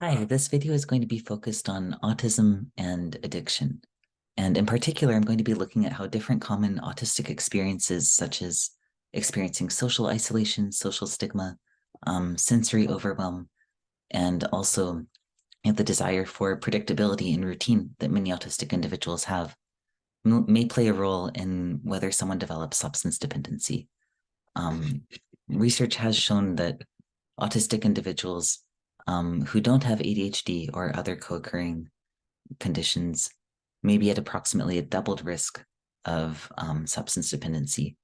Hi, this video is going to be focused on autism and addiction. And in particular, I'm going to be looking at how different common autistic experiences, such as experiencing social isolation, social stigma, sensory overwhelm, and also the desire for predictability and routine that many autistic individuals have, may play a role in whether someone develops substance dependency. Um, Research has shown that autistic individuals who don't have ADHD or other co-occurring conditions may be at approximately a doubled risk of substance dependency.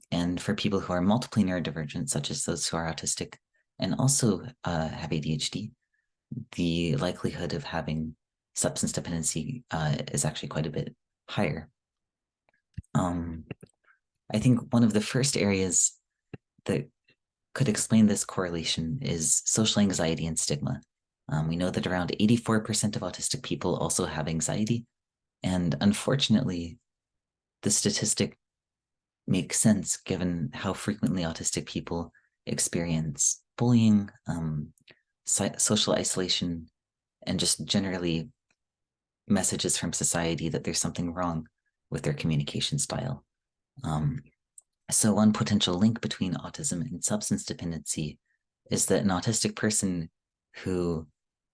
And for people who are multiply neurodivergent, such as those who are autistic and also have ADHD, the likelihood of having substance dependency is actually quite a bit higher. Um, I think one of the first areas that could explain this correlation is social anxiety and stigma. We know that around 84% of autistic people also have anxiety. And unfortunately, the statistic makes sense given how frequently autistic people experience bullying, social isolation, and just generally messages from society that there's something wrong with their communication style. So one potential link between autism and substance dependency is that an autistic person who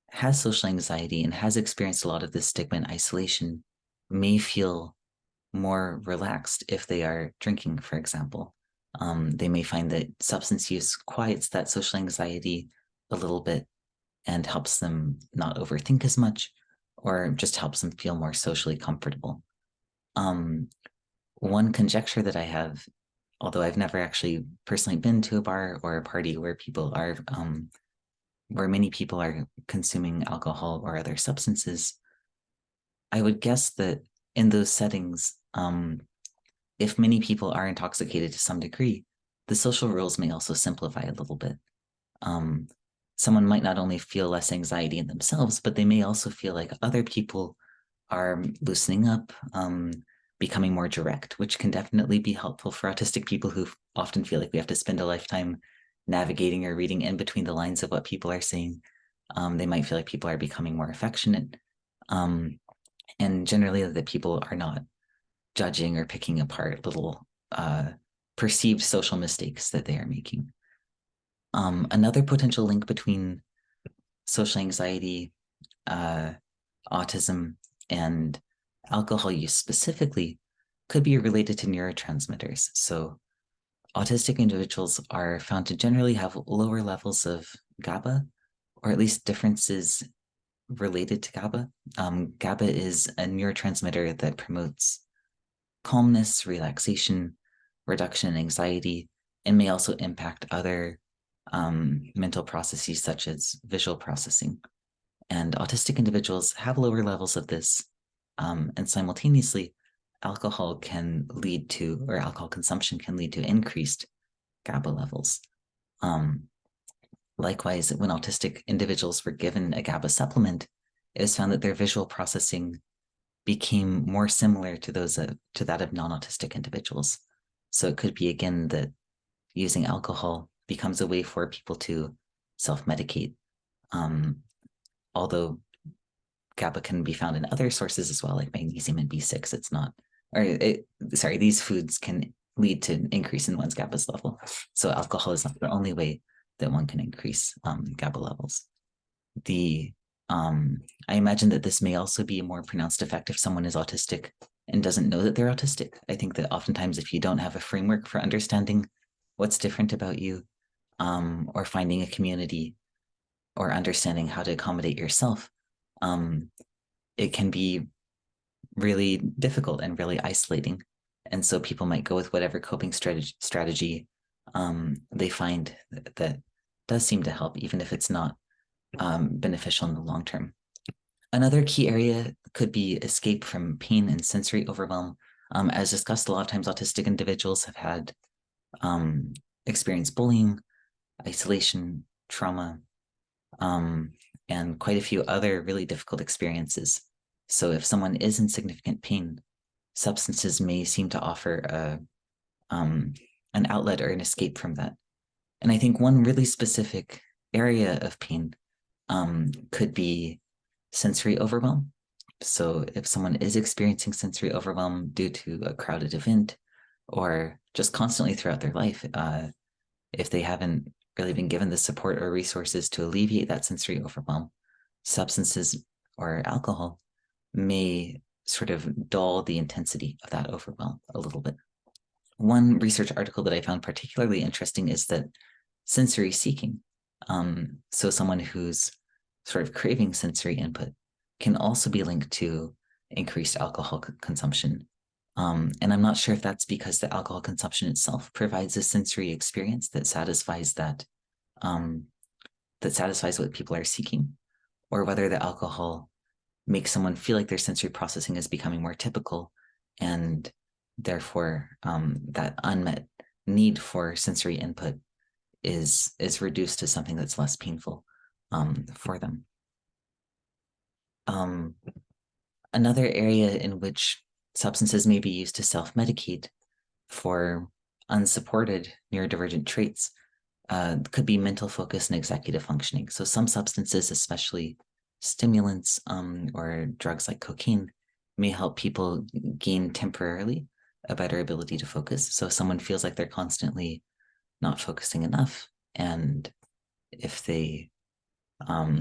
has social anxiety and has experienced a lot of this stigma and isolation may feel more relaxed if they are drinking, for example. They may find that substance use quiets that social anxiety a little bit and helps them not overthink as much, or just helps them feel more socially comfortable. Um, One conjecture that I have, although I've never actually personally been to a bar or a party where where many people are consuming alcohol or other substances, I would guess that in those settings, if many people are intoxicated to some degree, the social rules may also simplify a little bit. Um, Someone might not only feel less anxiety in themselves, but they may also feel like other people are loosening up, becoming more direct, which can definitely be helpful for autistic people who often feel like we have to spend a lifetime navigating or reading in between the lines of what people are saying. They might feel like people are becoming more affectionate, and generally that people are not judging or picking apart little perceived social mistakes that they are making. Another potential link between social anxiety, uh, autism, and alcohol use specifically could be related to neurotransmitters. So, autistic individuals are found to generally have lower levels of GABA, or at least differences related to GABA. GABA is a neurotransmitter that promotes calmness, relaxation, reduction in anxiety, and may also impact other mental processes such as visual processing. And autistic individuals have lower levels of this. And simultaneously, alcohol can lead to, or alcohol consumption can lead to increased GABA levels. Likewise, when autistic individuals were given a GABA supplement, it was found that their visual processing became more similar to to that of non-autistic individuals. So it could be again that using alcohol becomes a way for people to self-medicate. Although GABA can be found in other sources as well, like magnesium and B6. It's not, sorry, these foods can lead to an increase in one's GABA's level. So alcohol is not the only way that one can increase GABA levels. The I imagine that this may also be a more pronounced effect if someone is autistic and doesn't know that they're autistic. I think that oftentimes if you don't have a framework for understanding what's different about you, or finding a community or understanding how to accommodate yourself, it can be really difficult and really isolating. And so people might go with whatever coping strategy they find that does seem to help, even if it's not beneficial in the long term. Another key area could be escape from pain and sensory overwhelm. As discussed, a lot of times autistic individuals have had experienced bullying, isolation, trauma, and quite a few other really difficult experiences. So if someone is in significant pain, substances may seem to offer an outlet or an escape from that. And I think one really specific area of pain could be sensory overwhelm. So if someone is experiencing sensory overwhelm due to a crowded event or just constantly throughout their life, if they haven't really been given the support or resources to alleviate that sensory overwhelm, substances or alcohol may sort of dull the intensity of that overwhelm a little bit. One research article that I found particularly interesting is that sensory seeking, so someone who's sort of craving sensory input, can also be linked to increased alcohol consumption. And I'm not sure if that's because the alcohol consumption itself provides a sensory experience that satisfies what people are seeking, or whether the alcohol makes someone feel like their sensory processing is becoming more typical, and therefore that unmet need for sensory input is reduced to something that's less painful for them. Another area in which substances may be used to self-medicate for unsupported neurodivergent traits could be mental focus and executive functioning. So some substances, especially stimulants or drugs like cocaine, may help people gain temporarily a better ability to focus. So if someone feels like they're constantly not focusing enough, and if they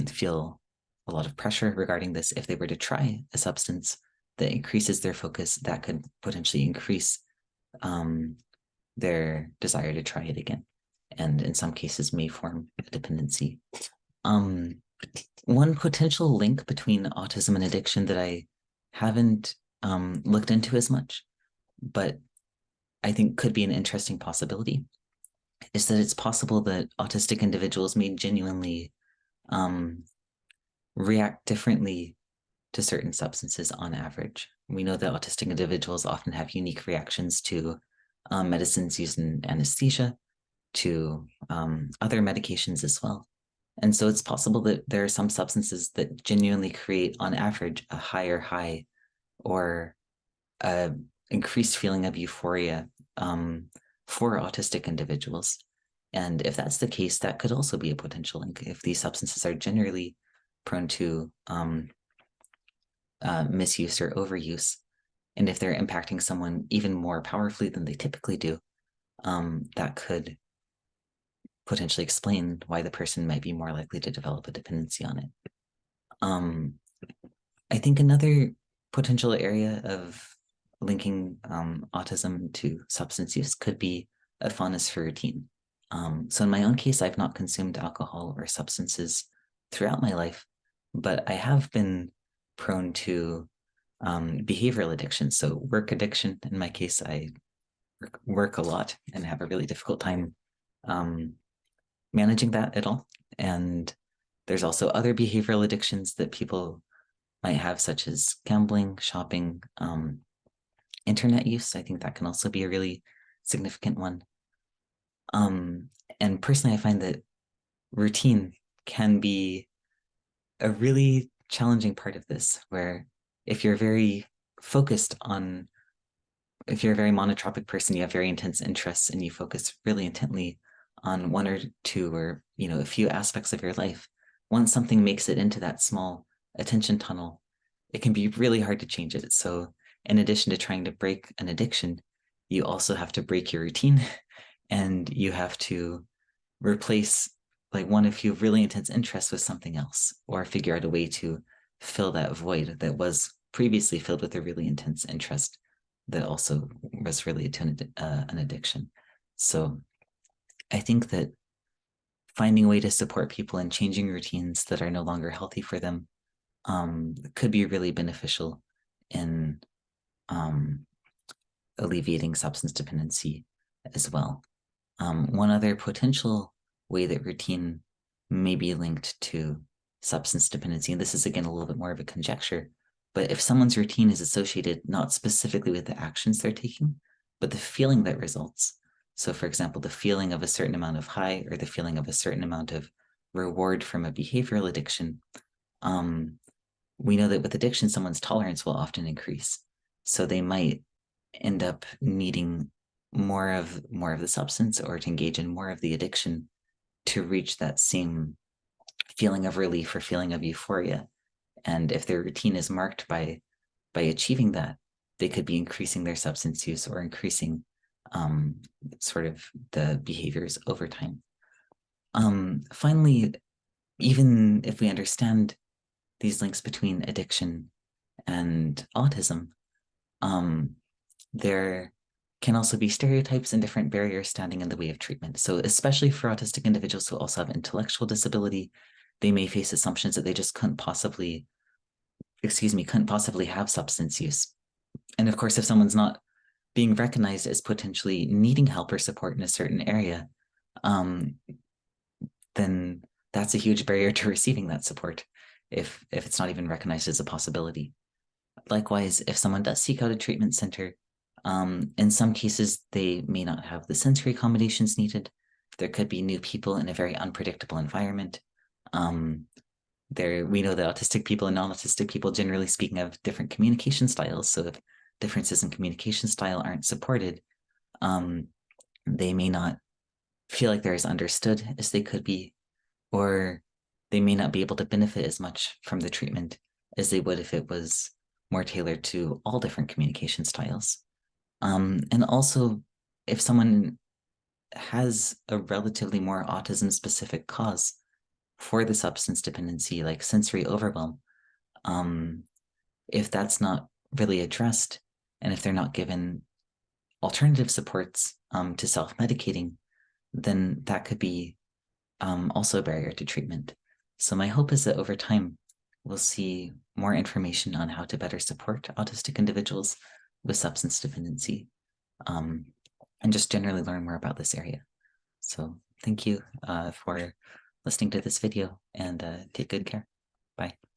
feel a lot of pressure regarding this, if they were to try a substance that increases their focus, that could potentially increase their desire to try it again, and in some cases may form a dependency. One potential link between autism and addiction that I haven't looked into as much, but I think could be an interesting possibility, is that it's possible that autistic individuals may genuinely react differently to certain substances on average. We know that autistic individuals often have unique reactions to medicines used in anesthesia, to other medications as well. And so it's possible that there are some substances that genuinely create, on average, a higher high or a increased feeling of euphoria for autistic individuals. And if that's the case, that could also be a potential link. If these substances are generally prone to misuse or overuse, and if they're impacting someone even more powerfully than they typically do, that could potentially explain why the person might be more likely to develop a dependency on it. I think another potential area of linking autism to substance use could be a fondness for routine. So in my own case, I've not consumed alcohol or substances throughout my life, but I have been prone to behavioral addiction. So work addiction, in my case, I work a lot and have a really difficult time managing that at all. And there's also other behavioral addictions that people might have, such as gambling, shopping, internet use. I think that can also be a really significant one. And personally, I find that routine can be a really challenging part of this, where if you're very focused on, if you're a very monotropic person, you have very intense interests and you focus really intently on one or two or a few aspects of your life, once something makes it into that small attention tunnel, it can be really hard to change it. So in addition to trying to break an addiction, you also have to break your routine, and you have to replace like one of your really intense interests with something else, or figure out a way to fill that void that was previously filled with a really intense interest that also was related to an addiction. So I think that finding a way to support people in changing routines that are no longer healthy for them could be really beneficial in alleviating substance dependency as well. One other potential way that routine may be linked to substance dependency, and this is again a little bit more of a conjecture, but if someone's routine is associated not specifically with the actions they're taking, but the feeling that results. So for example, the feeling of a certain amount of high or the feeling of a certain amount of reward from a behavioral addiction, we know that with addiction, someone's tolerance will often increase. So they might end up needing more of the substance, or to engage in more of the addiction to reach that same feeling of relief or feeling of euphoria. And if their routine is marked by achieving that, they could be increasing their substance use or increasing sort of the behaviors over time. Finally, even if we understand these links between addiction and autism, there can also be stereotypes and different barriers standing in the way of treatment. So especially for autistic individuals who also have intellectual disability, they may face assumptions that they just couldn't possibly have substance use. And of course, if someone's not being recognized as potentially needing help or support in a certain area, then that's a huge barrier to receiving that support if it's not even recognized as a possibility. Likewise, if someone does seek out a treatment center, in some cases, they may not have the sensory accommodations needed. There could be new people in a very unpredictable environment. We know that autistic people and non-autistic people, generally speaking, have different communication styles. So if differences in communication style aren't supported, they may not feel like they're as understood as they could be, or they may not be able to benefit as much from the treatment as they would if it was more tailored to all different communication styles. And also, if someone has a relatively more autism-specific cause for the substance dependency, like sensory overwhelm, if that's not really addressed, and if they're not given alternative supports to self-medicating, then that could be also a barrier to treatment. So my hope is that over time, we'll see more information on how to better support autistic individuals with substance dependency, and just generally learn more about this area. So thank you for listening to this video, and take good care. Bye.